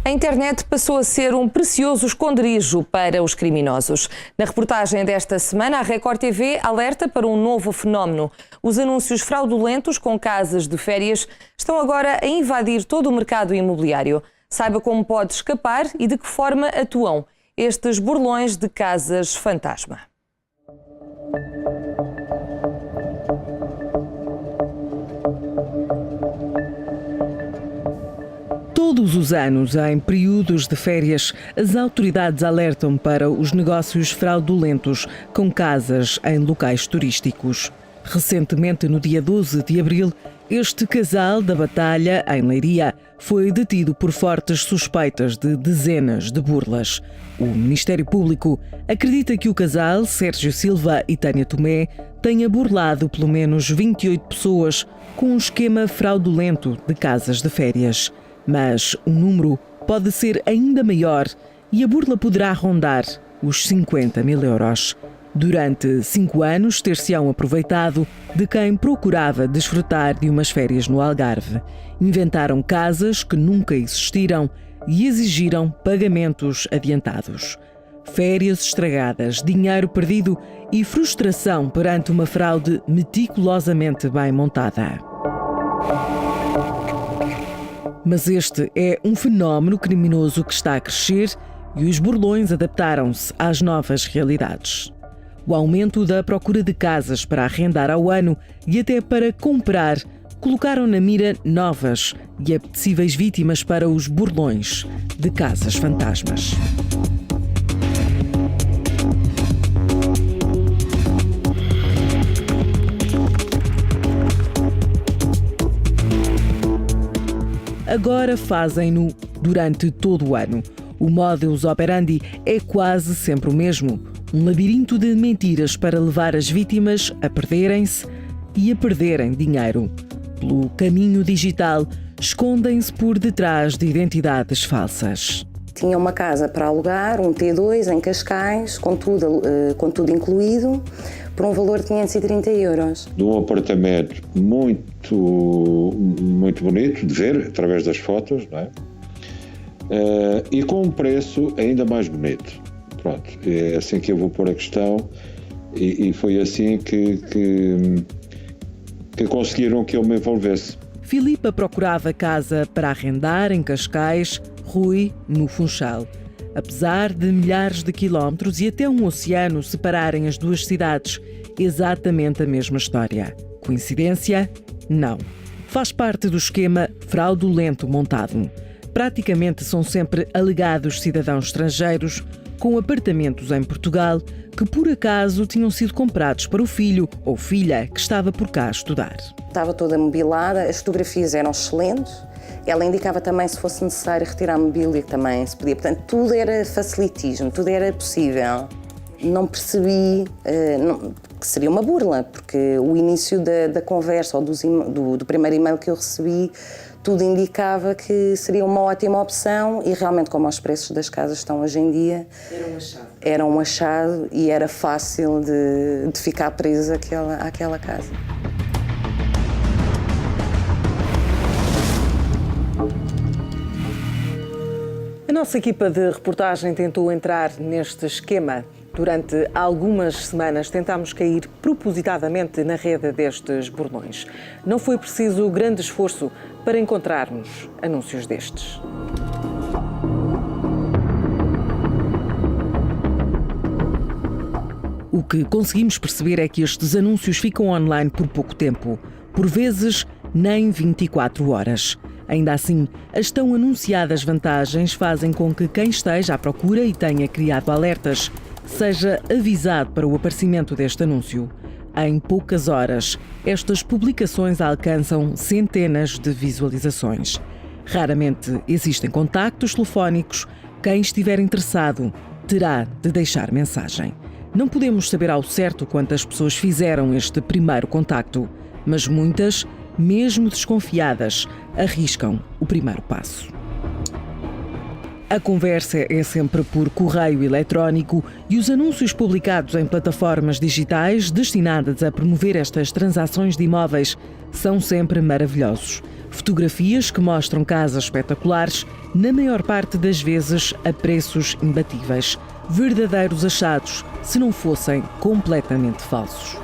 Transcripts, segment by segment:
A internet passou a ser um precioso esconderijo para os criminosos. Na reportagem desta semana, a Record TV alerta para um novo fenómeno. Os anúncios fraudulentos com casas de férias estão agora a invadir todo o mercado imobiliário. Saiba como pode escapar e de que forma atuam estes burlões de casas fantasma. Todos os anos, em períodos de férias, as autoridades alertam para os negócios fraudulentos com casas em locais turísticos. Recentemente, no dia 12 de abril, este casal da Batalha, em Leiria, foi detido por fortes suspeitas de dezenas de burlas. O Ministério Público acredita que o casal, Sérgio Silva e Tânia Tomé, tenha burlado pelo menos 28 pessoas com um esquema fraudulento de casas de férias. Mas o número pode ser ainda maior e a burla poderá rondar os 50 mil euros. Durante 5 anos, ter-se-ão aproveitado de quem procurava desfrutar de umas férias no Algarve. Inventaram casas que nunca existiram e exigiram pagamentos adiantados. Férias estragadas, dinheiro perdido e frustração perante uma fraude meticulosamente bem montada. Mas este é um fenómeno criminoso que está a crescer e os burlões adaptaram-se às novas realidades. O aumento da procura de casas para arrendar ao ano e até para comprar colocaram na mira novas e apetecíveis vítimas para os burlões de casas fantasmas. Agora fazem-no durante todo o ano. O modus operandi é quase sempre o mesmo. Um labirinto de mentiras para levar as vítimas a perderem-se e a perderem dinheiro. Pelo caminho digital, escondem-se por detrás de identidades falsas. Tinha uma casa para alugar, um T2 em Cascais, com tudo incluído, por um valor de 530 euros. De um apartamento muito bonito de ver, através das fotos, não é? E com um preço ainda mais bonito. Pronto, é assim que eu vou pôr a questão e foi assim que conseguiram que eu me envolvesse. Filipa procurava casa para arrendar em Cascais, Rui no Funchal. Apesar de milhares de quilómetros e até um oceano separarem as duas cidades, exatamente a mesma história. Coincidência? Não. Faz parte do esquema fraudulento montado. Praticamente são sempre alegados cidadãos estrangeiros com apartamentos em Portugal que por acaso tinham sido comprados para o filho ou filha que estava por cá a estudar. Estava toda mobilada, as fotografias eram excelentes. Ela indicava também, se fosse necessário retirar a mobília, que também se podia. Portanto, tudo era facilitismo, tudo era possível. Não percebi que seria uma burla, porque o início da conversa ou do primeiro e-mail que eu recebi, tudo indicava que seria uma ótima opção e realmente, como os preços das casas estão hoje em dia, era um achado e era fácil de ficar presa àquela casa. A nossa equipa de reportagem tentou entrar neste esquema. Durante algumas semanas tentámos cair propositadamente na rede destes burlões. Não foi preciso grande esforço para encontrarmos anúncios destes. O que conseguimos perceber é que estes anúncios ficam online por pouco tempo, por vezes nem 24 horas. Ainda assim, as tão anunciadas vantagens fazem com que quem esteja à procura e tenha criado alertas seja avisado para o aparecimento deste anúncio. Em poucas horas, estas publicações alcançam centenas de visualizações. Raramente existem contactos telefónicos. Quem estiver interessado terá de deixar mensagem. Não podemos saber ao certo quantas pessoas fizeram este primeiro contacto, mas muitas, mesmo desconfiadas, arriscam o primeiro passo. A conversa é sempre por correio eletrónico e os anúncios publicados em plataformas digitais destinadas a promover estas transações de imóveis são sempre maravilhosos. Fotografias que mostram casas espetaculares, na maior parte das vezes a preços imbatíveis. Verdadeiros achados, se não fossem completamente falsos.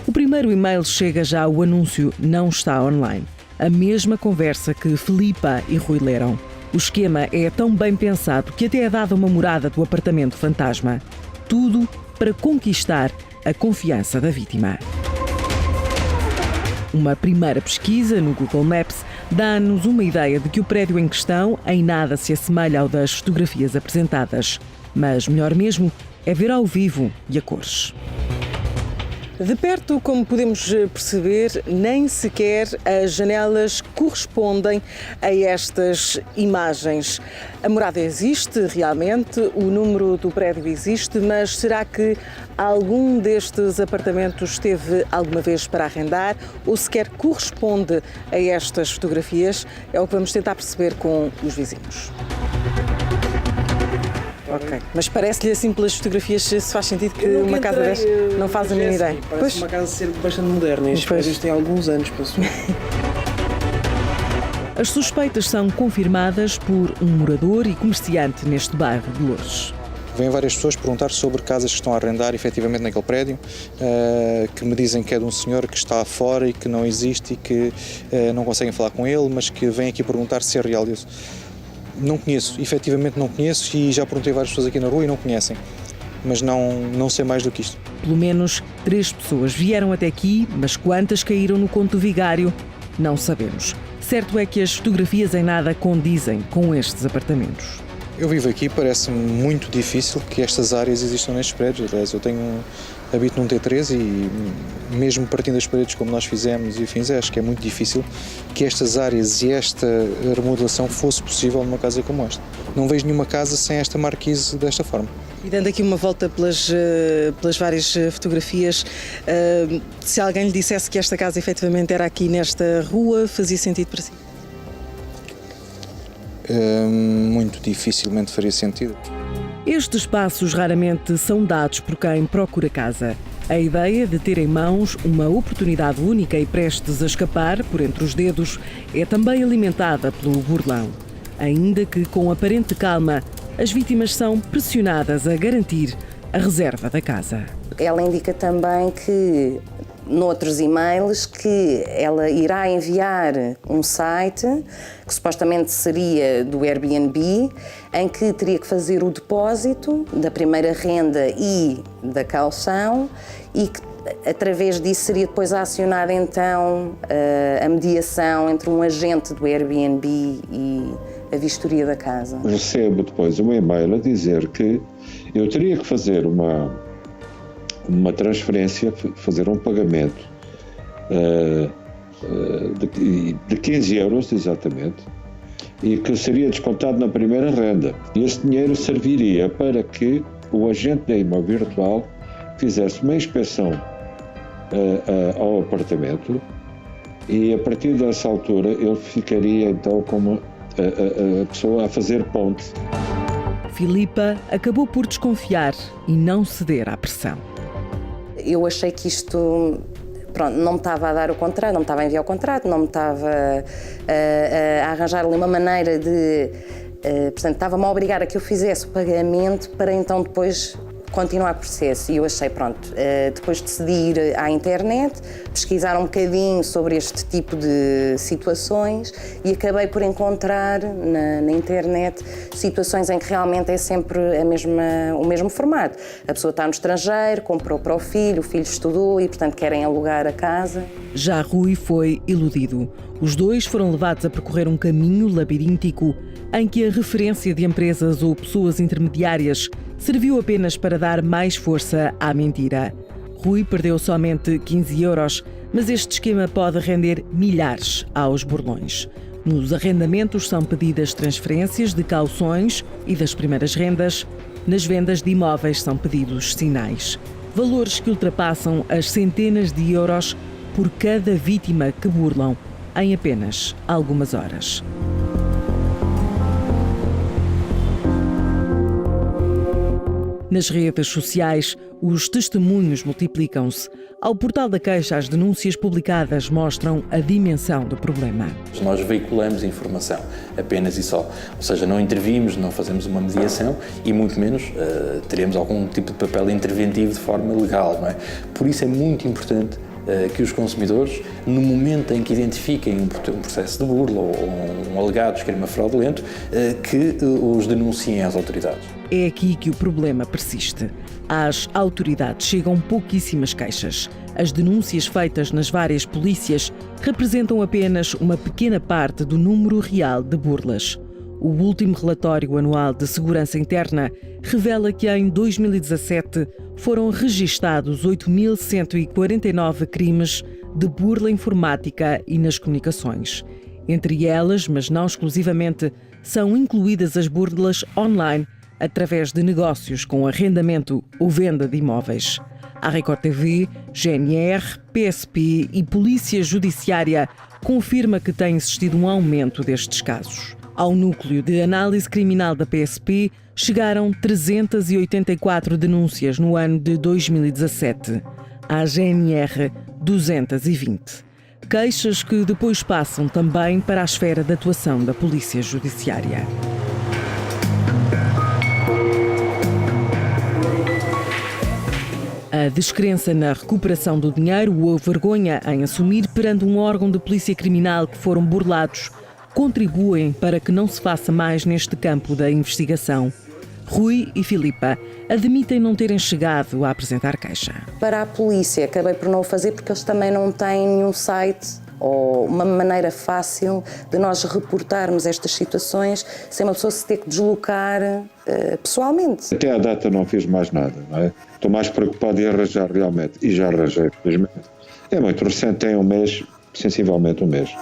O primeiro e-mail chega já, o anúncio não está online. A mesma conversa que Filipa e Rui leram. O esquema é tão bem pensado que até é dada uma morada do apartamento fantasma. Tudo para conquistar a confiança da vítima. Uma primeira pesquisa no Google Maps dá-nos uma ideia de que o prédio em questão em nada se assemelha ao das fotografias apresentadas. Mas melhor mesmo é ver ao vivo e a cores. De perto, como podemos perceber, nem sequer as janelas correspondem a estas imagens. A morada existe realmente, o número do prédio existe, mas será que algum destes apartamentos esteve alguma vez para arrendar ou sequer corresponde a estas fotografias? É o que vamos tentar perceber com os vizinhos. Ok, mas parece-lhe assim pelas fotografias se faz sentido que uma casa desta não faz a mínima ideia? Parece uma casa ser bastante moderna e estes prédios têm alguns anos para subir. As suspeitas são confirmadas por um morador e comerciante neste bairro de Loures. Vêm várias pessoas perguntar sobre casas que estão a arrendar efetivamente naquele prédio, que me dizem que é de um senhor que está fora e que não existe e que não conseguem falar com ele, mas que vêm aqui perguntar se é real isso. Não conheço, efetivamente não conheço e já perguntei a várias pessoas aqui na rua e não conhecem, mas não sei mais do que isto. Pelo menos 3 pessoas vieram até aqui, mas quantas caíram no conto vigário, não sabemos. Certo é que as fotografias em nada condizem com estes apartamentos. Eu vivo aqui, parece-me muito difícil que estas áreas existam nestes prédios. Aliás, eu habito num T3 e mesmo partindo das paredes como nós fizemos e afins, acho que é muito difícil que estas áreas e esta remodelação fosse possível numa casa como esta. Não vejo nenhuma casa sem esta marquise desta forma. E dando aqui uma volta pelas várias fotografias, se alguém lhe dissesse que esta casa efetivamente era aqui nesta rua, fazia sentido para si? Muito dificilmente faria sentido. Estes passos raramente são dados por quem procura casa. A ideia de ter em mãos uma oportunidade única e prestes a escapar por entre os dedos é também alimentada pelo burlão. Ainda que com aparente calma, as vítimas são pressionadas a garantir a reserva da casa. Ela indica também que, noutros e-mails, que ela irá enviar um site, que supostamente seria do Airbnb, em que teria que fazer o depósito da primeira renda e da caução e que, através disso, seria depois acionada então a mediação entre um agente do Airbnb e a vistoria da casa. Recebo depois um e-mail a dizer que eu teria que fazer uma transferência, fazer um pagamento de 15 euros exatamente, e que seria descontado na primeira renda. E esse dinheiro serviria para que o agente da imóvel virtual fizesse uma inspeção ao apartamento e a partir dessa altura ele ficaria então como a pessoa a fazer ponte. Filipa acabou por desconfiar e não ceder à pressão. Eu achei que não me estava a dar o contrato, não me estava a enviar o contrato, não me estava a arranjar ali uma maneira de... portanto, estava-me a obrigar a que eu fizesse o pagamento para então depois continuar o processo. E eu achei, depois decidi ir à internet, pesquisar um bocadinho sobre este tipo de situações e acabei por encontrar na internet situações em que realmente é sempre o mesmo formato. A pessoa está no estrangeiro, comprou para o filho estudou e, portanto, querem alugar a casa. Já Rui foi iludido. Os dois foram levados a percorrer um caminho labiríntico em que a referência de empresas ou pessoas intermediárias serviu apenas para dar mais força à mentira. Rui perdeu somente 15 euros, mas este esquema pode render milhares aos burlões. Nos arrendamentos são pedidas transferências de cauções e das primeiras rendas. Nas vendas de imóveis são pedidos sinais. Valores que ultrapassam as centenas de euros por cada vítima que burlam em apenas algumas horas. Nas redes sociais, os testemunhos multiplicam-se. Ao portal da queixa, as denúncias publicadas mostram a dimensão do problema. Nós veiculamos informação, apenas e só. Ou seja, não intervimos, não fazemos uma mediação e muito menos teremos algum tipo de papel interventivo de forma legal, não é? Por isso é muito importante que os consumidores, no momento em que identifiquem um processo de burla ou um alegado esquema fraudulento, que os denunciem às autoridades. É aqui que o problema persiste. Às autoridades chegam pouquíssimas queixas. As denúncias feitas nas várias polícias representam apenas uma pequena parte do número real de burlas. O último relatório anual de segurança interna revela que em 2017 foram registados 8.149 crimes de burla informática e nas comunicações. Entre elas, mas não exclusivamente, são incluídas as burlas online através de negócios com arrendamento ou venda de imóveis. A Record TV, GNR, PSP e Polícia Judiciária confirma que tem existido um aumento destes casos. Ao núcleo de análise criminal da PSP chegaram 384 denúncias no ano de 2017. À GNR, 220. Queixas que depois passam também para a esfera de atuação da Polícia Judiciária. A descrença na recuperação do dinheiro ou a vergonha em assumir perante um órgão de polícia criminal que foram burlados contribuem para que não se faça mais neste campo da investigação. Rui e Filipa admitem não terem chegado a apresentar queixa. Para a polícia, acabei por não o fazer porque eles também não têm nenhum site ou uma maneira fácil de nós reportarmos estas situações sem uma pessoa se ter que deslocar pessoalmente. Até à data não fiz mais nada, não é? Estou mais preocupado em arranjar realmente, e já arranjei, felizmente. É muito recente, tem um mês, sensivelmente um mês.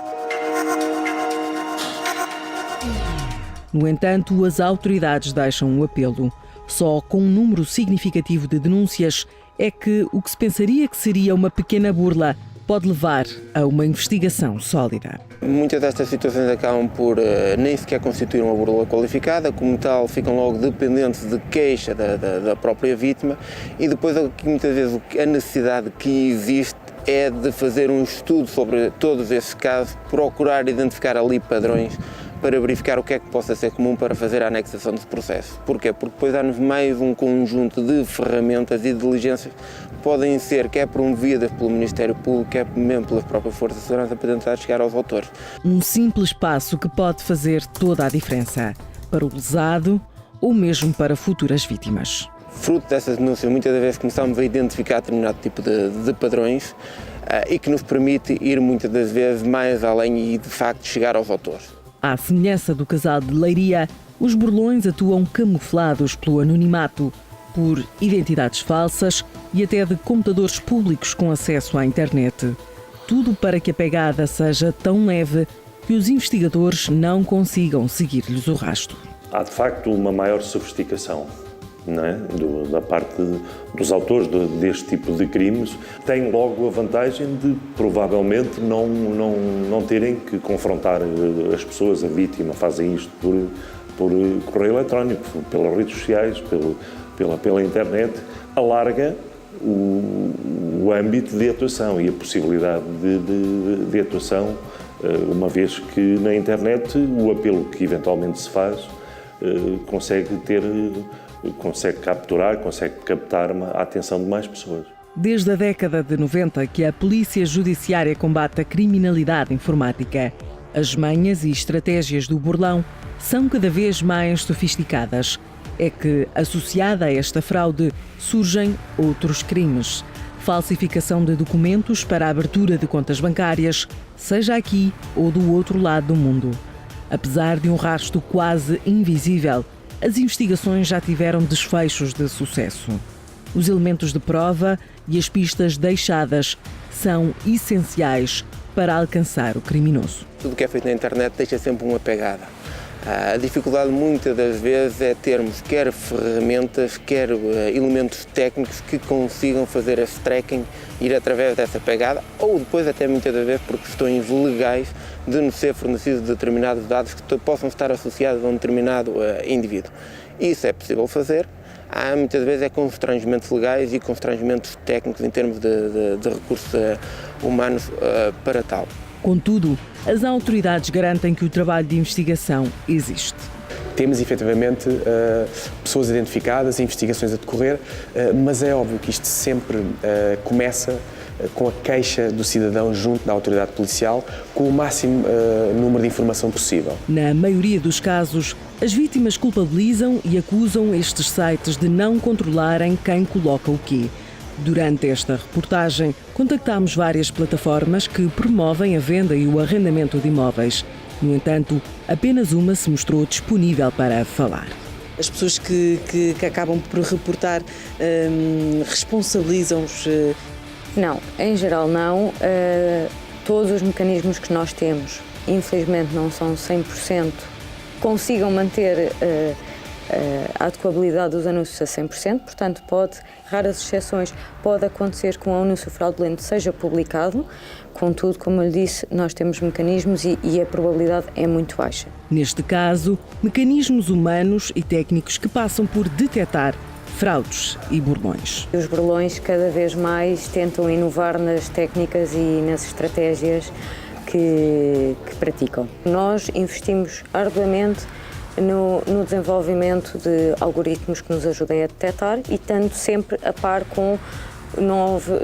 No entanto, as autoridades deixam um apelo. Só com um número significativo de denúncias é que o que se pensaria que seria uma pequena burla pode levar a uma investigação sólida. Muitas destas situações acabam por nem sequer constituir uma burla qualificada, como tal ficam logo dependentes de queixa da própria vítima e depois muitas vezes a necessidade que existe é de fazer um estudo sobre todos esses casos, procurar identificar ali padrões para verificar o que é que possa ser comum para fazer a anexação desse processo. Porquê? Porque depois dá-nos mais um conjunto de ferramentas e diligências que podem ser quer promovidas pelo Ministério Público, quer mesmo pelas próprias Forças de Segurança para tentar chegar aos autores. Um simples passo que pode fazer toda a diferença para o lesado ou mesmo para futuras vítimas. Fruto dessas denúncias, muitas vezes começamos a identificar determinado tipo de padrões e que nos permite ir muitas das vezes mais além e de facto chegar aos autores. À semelhança do casal de Leiria, os burlões atuam camuflados pelo anonimato, por identidades falsas e até de computadores públicos com acesso à internet. Tudo para que a pegada seja tão leve que os investigadores não consigam seguir-lhes o rastro. Há de facto uma maior sofisticação, não é? Da parte dos autores deste tipo de crimes. Tem logo a vantagem de provavelmente não terem que confrontar as pessoas, a vítima. Fazem isto por correio eletrónico, pelas redes sociais, pela internet. Alarga o âmbito de atuação e a possibilidade de atuação, uma vez que na internet o apelo que eventualmente se faz consegue captar a atenção de mais pessoas. Desde a década de 90 que a Polícia Judiciária combate a criminalidade informática. As manhas e estratégias do burlão são cada vez mais sofisticadas. É que, associada a esta fraude, surgem outros crimes. Falsificação de documentos para a abertura de contas bancárias, seja aqui ou do outro lado do mundo. Apesar de um rastro quase invisível, as investigações já tiveram desfechos de sucesso. Os elementos de prova e as pistas deixadas são essenciais para alcançar o criminoso. Tudo que é feito na internet deixa sempre uma pegada. A dificuldade muitas das vezes é termos quer ferramentas, quer elementos técnicos que consigam fazer esse tracking, ir através dessa pegada, ou depois até muitas das vezes por questões legais de nos ser fornecidos determinados dados que possam estar associados a um determinado indivíduo. Isso é possível fazer. há muitas vezes constrangimentos legais e constrangimentos técnicos em termos de recursos humanos para tal. Contudo, as autoridades garantem que o trabalho de investigação existe. Temos efetivamente pessoas identificadas, investigações a decorrer, mas é óbvio que isto sempre começa com a queixa do cidadão junto da autoridade policial, com o máximo número de informação possível. Na maioria dos casos, as vítimas culpabilizam e acusam estes sites de não controlarem quem coloca o quê. Durante esta reportagem, contactámos várias plataformas que promovem a venda e o arrendamento de imóveis. No entanto, apenas uma se mostrou disponível para falar. As pessoas que acabam por reportar responsabilizam-os? Não, em geral não. Todos os mecanismos que nós temos, infelizmente não são 100%, consigam manter a adequabilidade dos anúncios a 100%, portanto raras exceções, pode acontecer que um anúncio fraudulento seja publicado, contudo, como eu lhe disse, nós temos mecanismos e a probabilidade é muito baixa. Neste caso, mecanismos humanos e técnicos que passam por detectar fraudes e burlões. Os burlões cada vez mais tentam inovar nas técnicas e nas estratégias que praticam. Nós investimos arduamente no desenvolvimento de algoritmos que nos ajudem a detectar e estando sempre a par com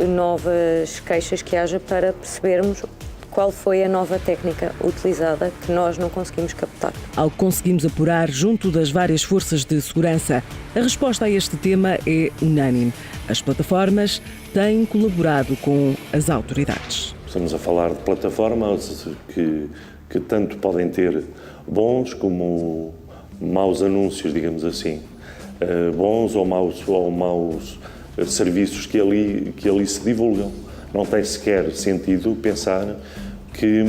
novas queixas que haja para percebermos qual foi a nova técnica utilizada que nós não conseguimos captar. Ao que conseguimos apurar junto das várias forças de segurança, a resposta a este tema é unânime. As plataformas têm colaborado com as autoridades. Estamos a falar de plataformas que tanto podem ter bons como maus anúncios, digamos assim. Bons ou maus serviços que ali se divulgam. Não tem sequer sentido pensar que,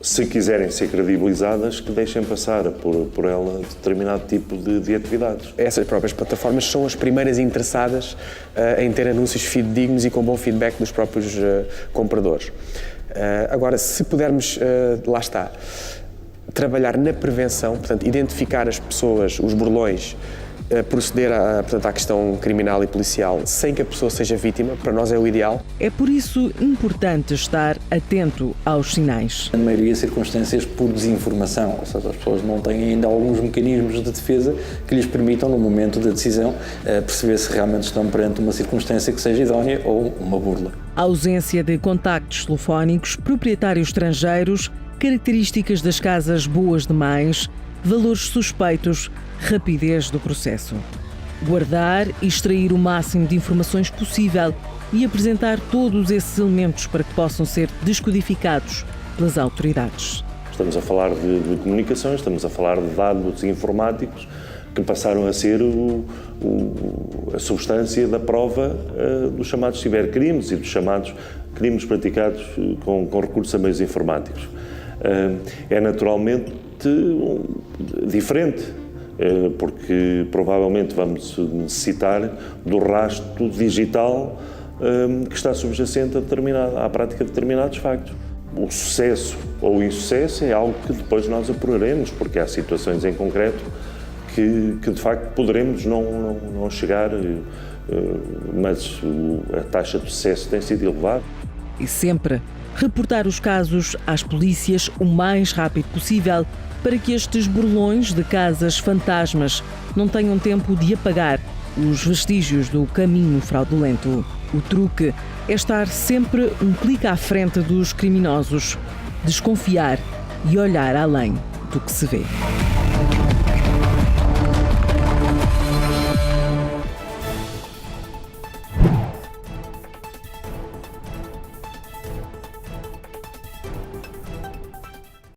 se quiserem ser credibilizadas, que deixem passar por ela determinado tipo de atividades. Essas próprias plataformas são as primeiras interessadas em ter anúncios fidedignos e com bom feedback dos próprios compradores. Agora, se pudermos, lá está, trabalhar na prevenção, portanto, identificar as pessoas, os burlões, proceder à questão criminal e policial sem que a pessoa seja vítima, para nós é o ideal. É por isso importante estar atento aos sinais. Na maioria das circunstâncias por desinformação, ou seja, as pessoas não têm ainda alguns mecanismos de defesa que lhes permitam, no momento da decisão, perceber se realmente estão perante uma circunstância que seja idónea ou uma burla. A ausência de contactos telefónicos, proprietários estrangeiros, características das casas boas demais, valores suspeitos, rapidez do processo. Guardar e extrair o máximo de informações possível e apresentar todos esses elementos para que possam ser descodificados pelas autoridades. Estamos a falar de comunicações, estamos a falar de dados informáticos que passaram a ser a substância da prova dos chamados cibercrimes e dos chamados crimes praticados com recurso a meios informáticos. É naturalmente diferente, porque provavelmente vamos necessitar do rastro digital que está subjacente à prática de determinados factos. O sucesso ou o insucesso é algo que depois nós apuraremos, porque há situações em concreto que de facto poderemos não chegar, mas a taxa de sucesso tem sido elevada. E sempre reportar os casos às polícias o mais rápido possível para que estes burlões de casas fantasmas não tenham tempo de apagar os vestígios do caminho fraudulento. O truque é estar sempre um clique à frente dos criminosos, desconfiar e olhar além do que se vê.